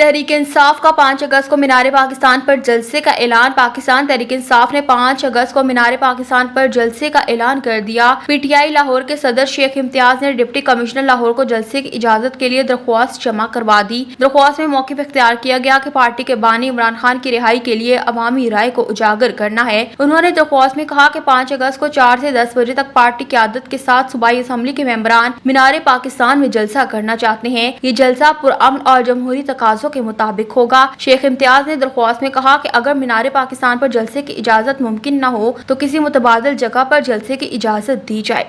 تحریک انصاف کا 5 اگست کو مینار پاکستان پر جلسے کا اعلان۔ پاکستان تحریک انصاف نے 5 اگست کو مینار پاکستان پر جلسے کا اعلان کر دیا۔ پی ٹی آئی لاہور کے صدر شیخ امتیاز نے ڈپٹی کمشنر لاہور کو جلسے کی اجازت کے لیے درخواست جمع کروا دی۔ درخواست میں موقف اختیار کیا گیا کہ پارٹی کے بانی عمران خان کی رہائی کے لیے عوامی رائے کو اجاگر کرنا ہے۔ انہوں نے درخواست میں کہا کہ 5 اگست کو 4 سے 10 بجے تک پارٹی قیادت کے ساتھ صوبائی اسمبلی کے ممبران مینار پاکستان میں جلسہ کرنا چاہتے ہیں۔ یہ جلسہ پرامن اور جمہوری تقاضوں کے مطابق ہوگا۔ شیخ امتیاز نے درخواست میں کہا کہ اگر مینار پاکستان پر جلسے کی اجازت ممکن نہ ہو تو کسی متبادل جگہ پر جلسے کی اجازت دی جائے۔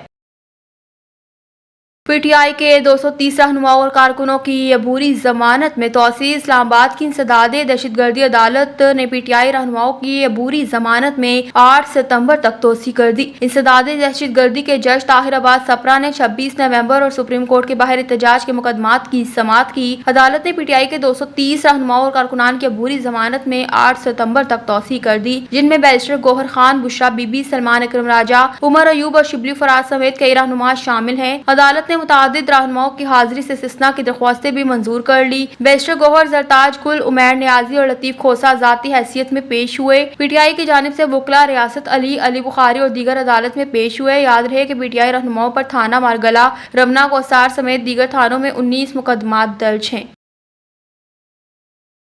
پی ٹی آئی کے 230 رہنماؤں اور کارکنوں کی عبوری ضمانت میں توسیع۔ اسلام آباد کی انسداد دہشت گردی عدالت نے پی ٹی آئی رہنماؤں کی عبوری ضمانت میں 8 ستمبر تک توسیع کر دی۔ انسداد دہشت گردی کے جج طاہر عباس سپرا نے 26 نومبر اور سپریم کورٹ کے باہر احتجاج کے مقدمات کی سماعت کی۔ عدالت نے پی ٹی آئی کے 230 رہنماؤں اور کارکنان کی عبوری ضمانت میں 8 ستمبر تک توسیع کر دی، جن میں بیرسٹر گوہر خان، بشرا بی بی، سلمان اکرم راجہ، عمر ایوب اور شبلی فراز سمیت کئی رہنما شامل ہیں۔ عدالت نے متعدد رہنماؤں کی حاضری سے استثناء کی درخواستیں بھی منظور کر لی۔ بیرسٹر گوہر زرتاج گل، عمیر نیازی اور لطیف کھوسہ ذاتی حیثیت میں پیش ہوئے۔ پی ٹی آئی کی جانب سے وکلاء ریاست علی، علی بخاری اور دیگر عدالت میں پیش ہوئے۔ یاد رہے کہ پی ٹی آئی رہنماؤں پر تھانہ مارگلہ، رمنا، کوسار سمیت دیگر تھانوں میں 19 مقدمات درج ہیں۔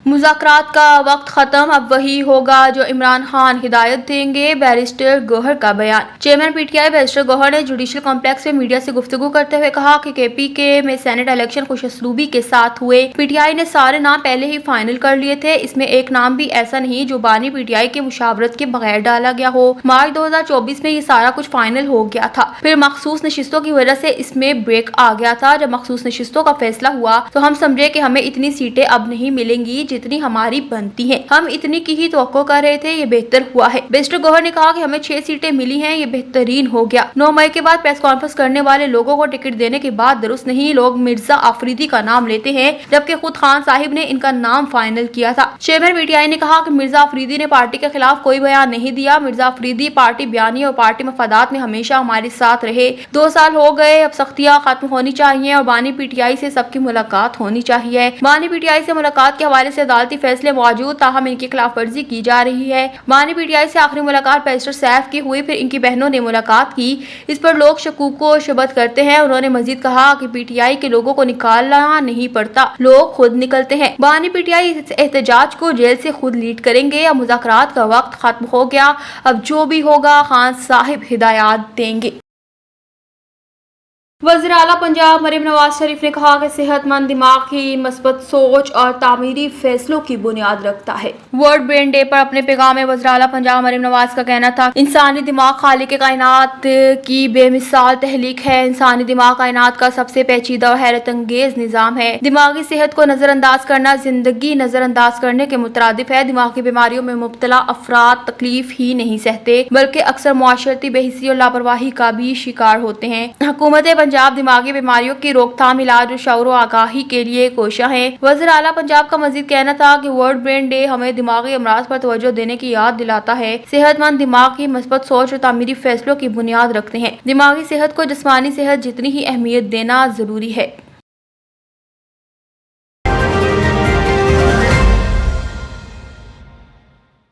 مذاکرات کا وقت ختم، اب وہی ہوگا جو عمران خان ہدایت دیں گے، بیرسٹر گوہر کا بیان۔ Chairman P T I barrister Gohar نے جوڈیشل کمپلیکس میں میڈیا سے گفتگو کرتے ہوئے کہا کہ کے پی کے میں سینٹ الیکشن خوش اسلوبی کے ساتھ ہوئے۔ پی ٹی آئی نے سارے نام پہلے ہی فائنل کر لیے تھے، اس میں ایک نام بھی ایسا نہیں جو بانی پی ٹی آئی کی مشاورت کے بغیر ڈالا گیا ہو۔ مارچ 2024 میں یہ سارا کچھ فائنل ہو گیا تھا، پھر مخصوص نشستوں کی وجہ سے اس میں بریک آ گیا تھا۔ جب مخصوص نشستوں کا فیصلہ ہوا تو ہم سمجھے کہ ہمیں اتنی سیٹیں اب نہیں ملیں گی جتنی ہماری بنتی ہیں، ہم اتنی کی ہی توقع کر رہے تھے، یہ بہتر ہوا ہے۔ بیرسٹر گوہر نے کہا کہ ہمیں 6 سیٹیں ملی ہیں، یہ بہترین ہو گیا۔ 9 مئی کے بعد پریس کانفرنس کرنے والے لوگوں کو ٹکٹ دینے کی بات درست نہیں، لوگ مرزا آفریدی کا نام لیتے ہیں جبکہ خود خان صاحب نے ان کا نام فائنل کیا تھا۔ چیئرمین پی ٹی آئی نے کہا کہ مرزا آفریدی نے پارٹی کے خلاف کوئی بیان نہیں دیا، مرزا آفریدی پارٹی بیانی اور پارٹی مفادات میں ہمیشہ ہمارے ساتھ رہے۔ 2 سال ہو گئے، اب سختیاں ختم ہونی چاہیے اور بانی پی ٹی آئی سے سب کی ملاقات ہونی چاہیے۔ بانی پی ٹی آئی سے ملاقات کے حوالے سے عدالتی فیصلے موجود، تاہم ان کی خلاف ورزی کی جا رہی ہے۔ بانی پی ٹی آئی سے آخری ملاقات بیرسٹر سیف کی ہوئی، پھر ان کی بہنوں نے ملاقات کی، اس پر لوگ شکوک و شبہات کرتے ہیں۔ انہوں نے مزید کہا کہ پی ٹی آئی کے لوگوں کو نکالنا نہیں پڑتا، لوگ خود نکلتے ہیں۔ بانی پی ٹی آئی احتجاج کو جیل سے خود لیڈ کریں گے، اب مذاکرات کا وقت ختم ہو گیا، اب جو بھی ہوگا خان صاحب ہدایات دیں گے۔ وزیر اعلیٰ پنجاب مریم نواز شریف نے کہا کہ صحت مند دماغ ہی مثبت سوچ اور تعمیری فیصلوں کی بنیاد رکھتا ہے۔ ورلڈ برین ڈے پر اپنے پیغام میں وزیر اعلیٰ پنجاب مریم نواز کا کہنا تھا، انسانی دماغ خالق کائنات کی بے مثال تخلیق ہے۔ انسانی دماغ کائنات کا سب سے پیچیدہ اور حیرت انگیز نظام ہے۔ دماغی صحت کو نظر انداز کرنا زندگی نظر انداز کرنے کے مترادف ہے۔ دماغی بیماریوں میں مبتلا افراد تکلیف ہی نہیں سہتے بلکہ اکثر معاشرتی بے حسی اور لاپرواہی کا بھی شکار ہوتے ہیں۔ حکومت پنجاب دماغی بیماریوں کی روک تھام، علاج اور شعور و آگاہی کے لیے کوشاں ہے۔ وزیر اعلیٰ پنجاب کا مزید کہنا تھا کہ ورلڈ برین ڈے ہمیں دماغی امراض پر توجہ دینے کی یاد دلاتا ہے۔ صحت مند دماغ کی مثبت سوچ اور تعمیری فیصلوں کی بنیاد رکھتے ہیں۔ دماغی صحت کو جسمانی صحت جتنی ہی اہمیت دینا ضروری ہے۔